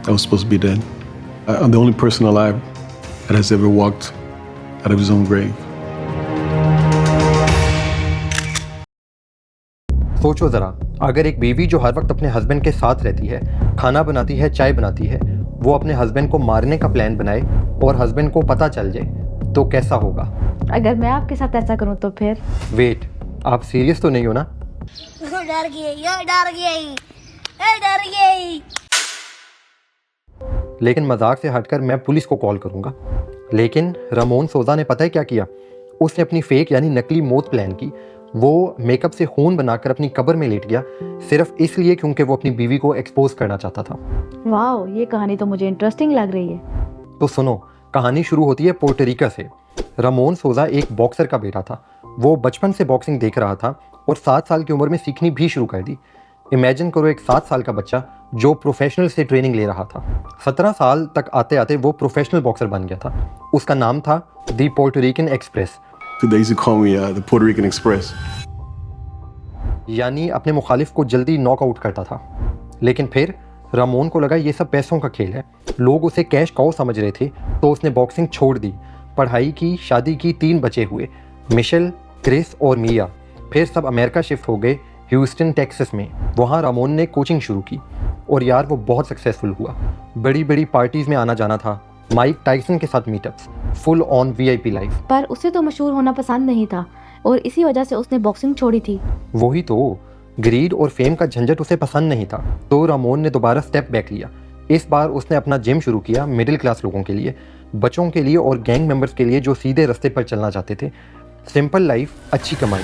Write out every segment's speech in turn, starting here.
that was supposed to be dead. I'm the only person alive that has ever walked out of his own grave. सोचो ज़रा, अगर एक बीवी जो हर वक्त अपने हस्बैंड के साथ रहती है, खाना बनाती है, चाय बनाती है, वो अपने हस्बैंड को मारने का प्लान बनाए और हस्बैंड को पता चल जाए, तो कैसा होगा? अगर मैं आपके साथ ऐसा करूं तो फिर? वेट, आप सीरियस तो नहीं हो ना? डर गई। लेकिन मजाक से हटकर मैं पुलिस को कॉल करूंगा। लेकिन रामोन सोजा ने पता है क्या किया? उसने अपनी फेक यानी नकली मौत प्लान की। वो मेकअप से खून बनाकर अपनी कब्र में लेट गया, सिर्फ इसलिए क्योंकि वो अपनी बीवी को एक्सपोज करना चाहता था। वाओ, ये कहानी तो मुझे इंटरेस्टिंग लग रही है। तो सुनो, कहानी शुरू होती है पोर्टोरिको से। रामोन सोजा एक बॉक्सर का बेटा था। वो बचपन से बॉक्सिंग देख रहा था और 7 साल की उम्र में सीखनी भी शुरू कर दी। इमेजिन करो, एक 7 साल का बच्चा जो प्रोफेशनल से ट्रेनिंग ले रहा था। 17 साल तक आते आते वो प्रोफेशनल बॉक्सर बन गया था। उसका नाम था the Puerto Rican express. They used to call me the Puerto Rican Express. यानी अपने मुखालिफ को जल्दी नॉकआउट करता था। लेकिन फिर रामोन को लगा ये सब पैसों का खेल है, लोग उसे कैश काउ समझ रहे थे, तो उसने बॉक्सिंग छोड़ दी, पढ़ाई की, शादी की, 3 बच्चे हुए, मिशेल, क्रिस और मिया। फिर सब अमेरिका शिफ्ट हो गए, ह्यूस्टन टेक्सास में। वहाँ रामोन ने कोचिंग शुरू की और यार वो बहुत सक्सेसफुल हुआ। बड़ी बड़ी पार्टीज़ में आना जाना था, माइक टाइसन के साथ meetups, full on VIP life. पर उसे तो मशहूर होना पसंद नहीं था और इसी वजह से उसने बॉक्सिंग छोड़ी थी। वही तो, ग्रीड और फेम का झंझट उसे पसंद नहीं था। तो रामोन ने दोबारा स्टेप बैक लिया। इस बार उसने अपना जिम शुरू किया, मिडिल क्लास लोगों के लिए, बच्चों के लिए और गैंग मेंबर्स के लिए जो सीधे रास्ते पर चलना चाहते थे। सिंपल लाइफ, अच्छी कमाई।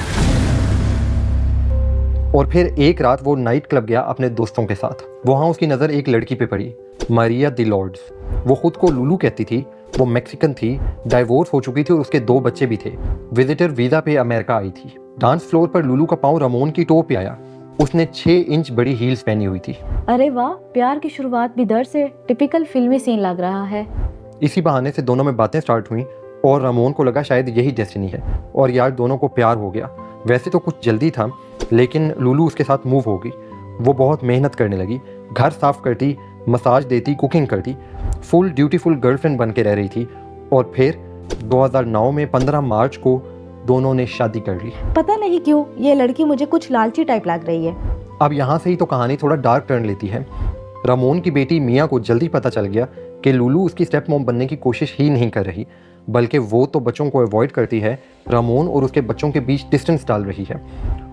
और फिर एक रात वो नाइट क्लब गया अपने दोस्तों के साथ। वहाँ उसकी नज़र एक लड़की पे पड़ी, मारिया दी लॉर्ड्स। वो खुद को लुलू कहती थी। वो मैक्सिकन थी, डाइवोर्स हो चुकी थी और उसके 2 बच्चे भी थे। विजिटर वीज़ा पे अमेरिका आई थी। डांस फ्लोर पर लुलू का पाँव रामोन की टो पे आया। उसने 6 इंच बड़ी हील्स पहनी हुई थी। अरे वाह, प्यार की शुरुआत भी दर्द से, टिपिकल फिल्मी सीन लग रहा है। इसी बहाने से दोनों में बातें स्टार्ट हुई और रामोन को लगा शायद यही डेस्टिनी है, और यार दोनों को प्यार हो गया। वैसे तो कुछ जल्दी था, लेकिन लुलू उसके साथ मूव हो गई। वो बहुत मेहनत करने लगी, घर साफ करती, मसाज देती, कुकिंग करती, फुल ड्यूटीफुल गर्लफ्रेंड बन के रह रही थी। और फिर 2009 में 15 मार्च को दोनों ने शादी कर ली। पता नहीं क्यों ये लड़की मुझे कुछ लालची टाइप लग रही है। अब यहाँ से ही तो कहानी थोड़ा डार्क टर्न लेती है। रामोन की बेटी मिया को जल्दी पता चल गया कि लुलू उसकी स्टेप मॉम बनने की कोशिश ही नहीं कर रही, बल्कि वो तो बच्चों को अवॉइड करती है, रामोन और उसके बच्चों के बीच डिस्टेंस डाल रही है।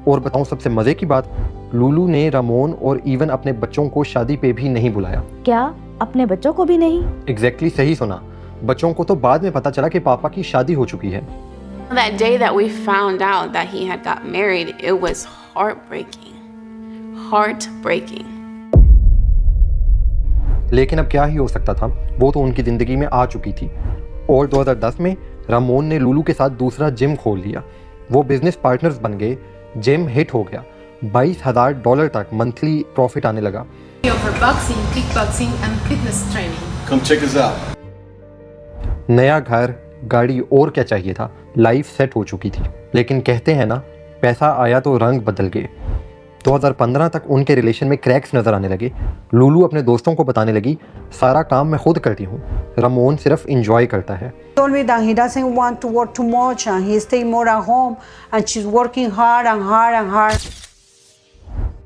और बताऊं सबसे मज़े की बात, लुलू ने रामोन और इवन अपने बच्चों को शादी पे भी नहीं बुलाया। क्या, अपने बच्चों को भी नहीं? एग्जैक्टली सही सुना। बच्चों को तो बाद में पता चला कि पापा की शादी हो चुकी है। That day that we found out that he had got married, it was heartbreaking. Heartbreaking. लेकिन अब क्या ही हो सकता था, वो तो उनकी ज़िंदगी में आ चुकी थी। और 2010 में रामोन ने लुलू के साथ दूसरा जिम खोल लिया। वो बिजनेस पार्टनर्स बन गए, जिम हिट हो गया, $22,000 तक मंथली प्रॉफिट आने लगा। We offer boxing, kickboxing and fitness training. Come check us out. नया घर, गाड़ी और क्या चाहिए था, लाइफ सेट हो चुकी थी। लेकिन कहते हैं ना, पैसा आया तो रंग बदल गए। 2015 तक उनके रिलेशन में क्रैक्स नजर आने लगे। लुलू अपने दोस्तों को बताने लगी, सारा काम मैं खुद करती हूँ, रामोन सिर्फ इंजॉय करता है। Told me that he doesn't want to work too much and he stay more at home and she's working hard and hard and hard.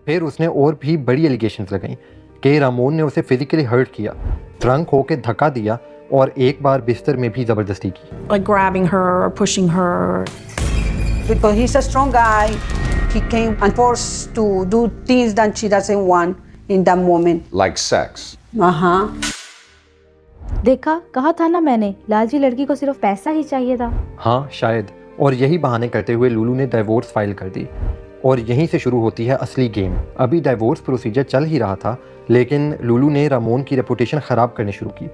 फिर उसने और भी बड़ी एलिगेशंस लगाई कि रामोन ने उसे फिजिकली हर्ट किया, ड्रंक होके धक्का दिया और एक बार बिस्तर में भी ज़बरदस्ती की। Like grabbing her or pushing her. Because he's a strong guy, he came and forced to do things that she doesn't want in that moment. Like sex. देखा, कहा था ना मैंने, लालची लड़की को सिर्फ पैसा ही चाहिए था। हाँ शायद। और यही बहाने करते हुए लुलू ने डाइवोर्स फाइल कर दी और यहीं से शुरू होती है असली गेम। अभी डाइवोर्स प्रोसीजर चल ही रहा था, लेकिन लुलू ने रामोन की रेपुटेशन ख़राब करनी शुरू की।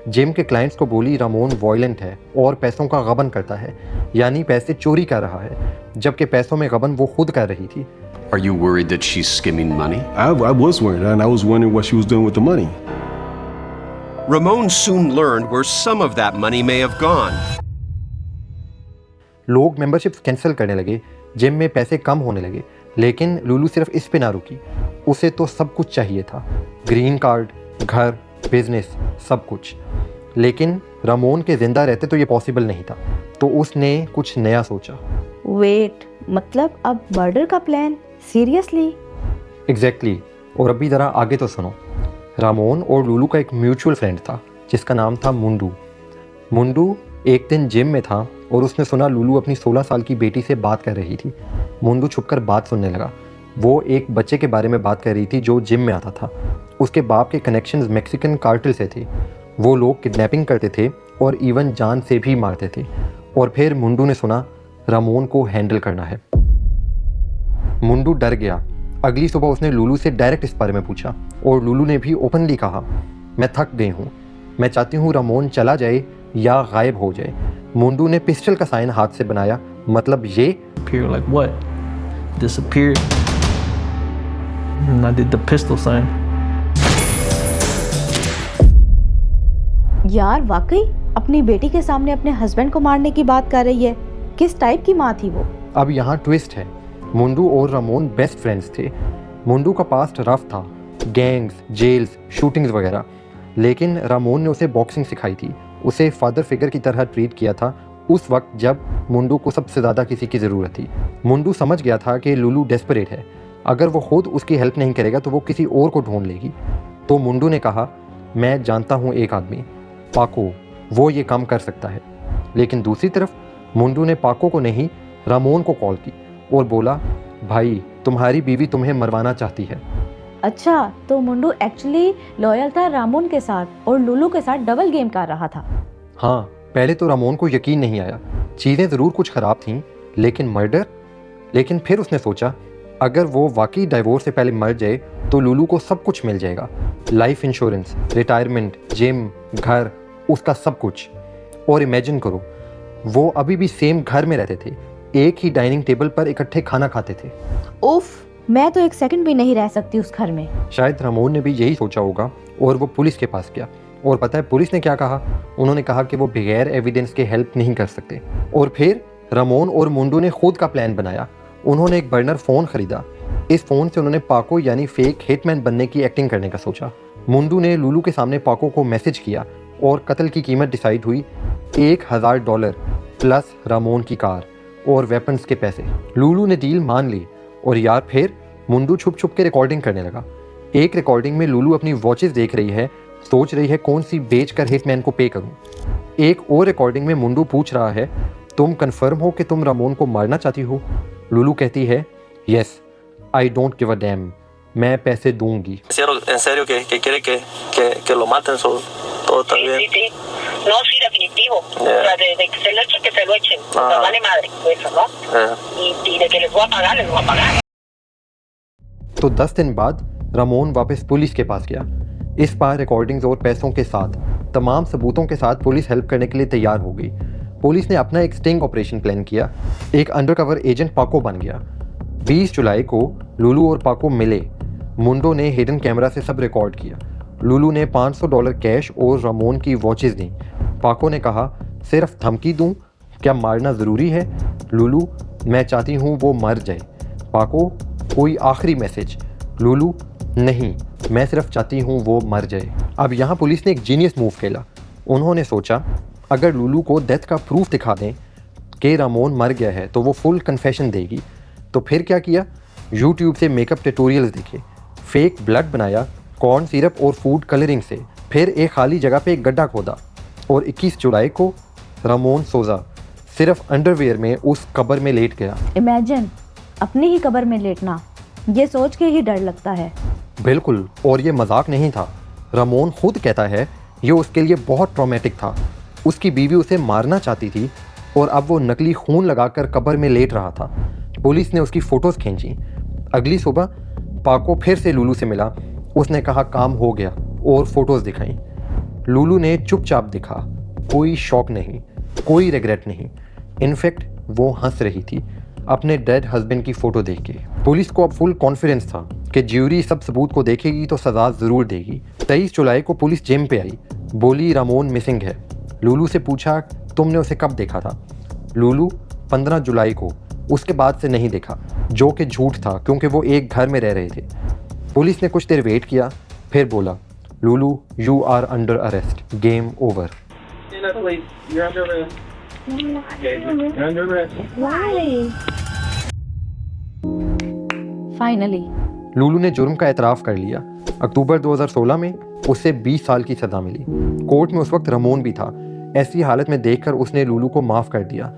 जिम के क्लाइंट्स को बोली रामोन वॉयलेंट है और पैसों का गबन करता है, यानी पैसे चोरी कर रहा है, जबकि पैसों में गबन वो खुद कर रही थी। Are you worried that she's skimming money? I was worried, and I was wondering what she was doing with the money. Ramon soon learned where some of that money may have gone. लोग memberships cancel करने लगे, gym में पैसे कम होने लगे, लेकिन लुलू सिर्फ इस पे ना रुकी। उसे तो सब कुछ चाहिए था, ग्रीन कार्ड, घर, बिजनेस, सब कुछ। लेकिन रामोन के ज़िंदा रहते तो ये पॉसिबल नहीं था, तो उसने कुछ नया सोचा। वेट, मतलब अब मर्डर का प्लान? सीरियसली? एग्जैक्टली। और अभी ज़रा आगे तो सुनो। रामोन और लुलू का एक म्यूचुअल फ्रेंड था जिसका नाम था मुंडू। मुंडू एक दिन जिम में था और उसने सुना लुलू अपनी 16 साल की बेटी से बात कर रही थी। मुंडू छुपकर बात सुनने लगा। वो एक बच्चे के बारे में बात कर रही थी जो जिम में आता था। उसके बाप के कनेक्शंस मैक्सिकन कार्टेल से थे। वो लोग किडनैपिंग करते थे और इवन जान से भी मारते थे। और फिर मुंडू ने सुना रामोन को हैंडल करना है। मुंडू डर गया। अगली सुबह उसने लुलू से डायरेक्ट इस बारे में पूछा और लुलू ने भी ओपनली कहा, मैं थक गई हूँ, मैं चाहती हूँ रामोन चला जाए या गायब हो जाए। मुंडू ने पिस्टल का साइन हाथ से बनाया, मतलब ये Disappear like what? Disappeared. And I did the pistol sign. यार वाकई अपनी बेटी के सामने अपने हस्बैंड को मारने की बात कर रही है। किस टाइप की माँ थी वो? अब यहाँ ट्विस्ट है। मुंडू और रामोन बेस्ट फ्रेंड्स थे। मुंडू का पास्ट रफ था, गैंग्स, जेल्स, शूटिंग्स वगैरह। लेकिन रामोन ने उसे बॉक्सिंग सिखाई थी, उसे फादर फिगर की तरह ट्रीट किया था उस वक्त जब मुंडू को सबसे ज़्यादा किसी की ज़रूरत थी। मुंडू समझ गया था कि लुलू डेस्परेट है, अगर वो खुद उसकी हेल्प नहीं करेगा तो वो किसी और को ढूंढ लेगी। तो मुंडू ने कहा, मैं जानता हूँ एक आदमी, पाको, वो ये काम कर सकता है। लेकिन दूसरी तरफ मुंडू ने पाको को नहीं, रामोन को कॉल की और बोला, भाई तुम्हारी बीवी तुम्हें मरवाना चाहती है। अच्छा, तो मुंडू एक्चुअली लॉयल था रामोन के साथ और लुलू के साथ डबल गेम कर रहा था। हाँ, पहले तो रामोन को यकीन नहीं आया। चीज़ें ज़रूर कुछ ख़राब थीं, लेकिन मर्डर? लेकिन फिर उसने सोचा, अगर वो वाकई डाइवोर्स से पहले मर जाए तो लुलू को सब कुछ मिल जाएगा। लाइफ इंश्योरेंस, रिटायरमेंट, जिम, घर, उसका सब कुछ। और इमेजिन करो, वो अभी भी सेम घर में रहते थे, एक ही डाइनिंग टेबल पर इकट्ठे खाना खाते थे। उफ, मैं तो एक सेकंड भी नहीं रह सकती उस घर में। शायद रामोन ने भी यही सोचा होगा और वो पुलिस के पास गया। और पता है पुलिस ने क्या कहा? उन्होंने कहा कि वो बगैर एविडेंस के हेल्प नहीं कर सकते। और फिर रामोन और मुंडू ने खुद का प्लान बनाया। उन्होंने एक बर्नर फ़ोन खरीदा। इस फ़ोन से उन्होंने पाको यानी फेक हिटमैन बनने की एक्टिंग करने का सोचा। मुंडू ने लुलू के सामने पाको को मैसेज किया और कत्ल की कीमत डिसाइड हुई $1000 प्लस रामोन की कार और वेपन्स के पैसे। लुलू ने डील मान ली और यार फिर मुंडू छुप छुप के रिकॉर्डिंग करने लगा। एक रिकॉर्डिंग में लुलू अपनी वॉचेस देख रही है, सोच रही है कौन सी बेच कर हिटमैन को पे करूं। एक और रिकॉर्डिंग में मुंडू पूछ रहा है, तुम कंफर्म हो कि तुम रामोन को मारना चाहती हो? लुलू कहती है, yes, I don't give a dam, मैं पैसे दूंगी। ¿En serio que quiere que lo maten? Todo está bien. Sí, sí. No, sí, definitivo. O sea, de que se lo echen, que se lo echen. Nos vale madre, eso, ¿no? Y de que les voy a pagar, les voy a pagar. तो 10 दिन बाद रामोन वापस police के पास गया। इस बार recordings और पैसों के साथ, तमाम सबूतों के साथ पुलिस हेल्प करने के लिए तैयार हो गई। पुलिस ने अपना एक स्टिंग ऑपरेशन प्लान किया। एक अंडरकवर एजेंट पाको बन गया। 20 जुलाई को लुलू और पाको मिले। मुंडो ने हिडन कैमरा से सब रिकॉर्ड किया। लुलू ने $500 कैश और रामोन की वॉचेस दी। पाको ने कहा, सिर्फ धमकी दूं? क्या मारना ज़रूरी है? लुलू, मैं चाहती हूँ वो मर जाए। पाको, कोई आखिरी मैसेज? लुलू, नहीं, मैं सिर्फ चाहती हूँ वो मर जाए। अब यहाँ पुलिस ने एक जीनियस मूव खेला। उन्होंने सोचा, अगर लुलू को डेथ का प्रूफ दिखा दें कि रामोन मर गया है तो वो फुल कन्फेशन देगी। तो फिर क्या किया? यूट्यूब से मेकअप ट्यूटोरियल्स देखे, फेक ब्लड बनाया कॉर्न सिरप और फूड कलरिंग से। फिर एक खाली जगह पे एक गड्ढा खोदा और 21 जुलाई को रामोन सोजा सिर्फ अंडरवेयर में उस कब्र में लेट गया। इमेजिन, अपनी ही कब्र में लेटना, ये सोच के ही डर लगता है। बिल्कुल, और ये मजाक नहीं था। रामोन खुद कहता है ये उसके लिए बहुत ट्रॉमेटिक था। उसकी बीवी उसे मारना चाहती थी और अब वो नकली खून लगाकर कब्र में लेट रहा था। पुलिस ने उसकी फ़ोटोज़ खींची। अगली सुबह पाको फिर से लुलू से मिला। उसने कहा काम हो गया और फ़ोटोज़ दिखाई। लुलू ने चुपचाप दिखा, कोई शौक नहीं, कोई रिग्रेट नहीं। इनफैक्ट वो हंस रही थी अपने डेड हस्बैंड की फ़ोटो देख के। पुलिस को अब फुल कॉन्फिडेंस था कि ज्यूरी सब सबूत को देखेगी तो सज़ा ज़रूर देगी। 23 जुलाई को पुलिस जिम पे आई। बोली रामोन मिसिंग है। लुलू से पूछा, तुमने उसे कब देखा था? लुलू, 15 जुलाई को, उसके बाद से नहीं देखा, जो कि झूठ था क्योंकि वो एक घर में रह रहे थे। पुलिस ने कुछ देर वेट किया, फिर बोला, Lulu, you are under arrest, game over. Finally Lulu ने जुर्म का एतराफ़ कर लिया। अक्टूबर 2016 में उसे 20 साल की सज़ा मिली। कोर्ट में उस वक्त रमोन भी था। ऐसी हालत में देखकर उसने लुलू को माफ़ कर दिया,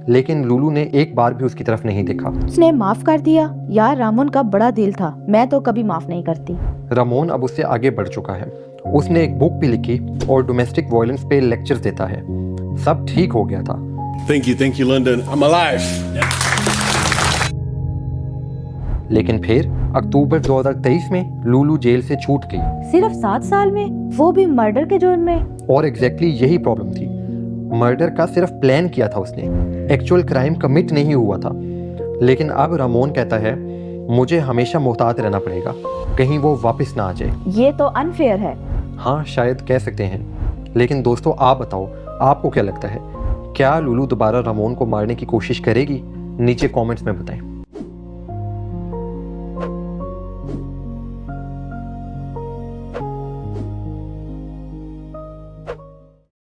लेकिन लुलू ने एक बार भी उसकी तरफ नहीं देखा। उसने माफ कर दिया? यार रामोन का बड़ा दिल था, मैं तो कभी माफ नहीं करती। रमोन अब उससे आगे बढ़ चुका है। उसने एक बुक भी लिखी और डोमेस्टिक वायलेंस पे लेक्चर्स देता है। सब ठीक हो गया था। Thank you, London. I'm alive. लेकिन फिर अक्टूबर 2023 में लुलू जेल से छूट गई। सिर्फ 7 साल में, वो भी मर्डर के जुर्म में। और एग्जैक्टली यही प्रॉब्लम थी। मर्डर का सिर्फ प्लान किया था उसने, एक्चुअल क्राइम कमिट नहीं हुआ था। लेकिन अब रामोन कहता है मुझे हमेशा मोहतात रहना पड़ेगा, कहीं वो वापस ना आ जाए। ये तो अनफेयर है। हाँ, शायद कह सकते हैं। लेकिन दोस्तों, आप बताओ, आपको क्या लगता है? क्या लुलू दोबारा रामोन को मारने की कोशिश करेगी? नीचे कमेंट्स में बताएं।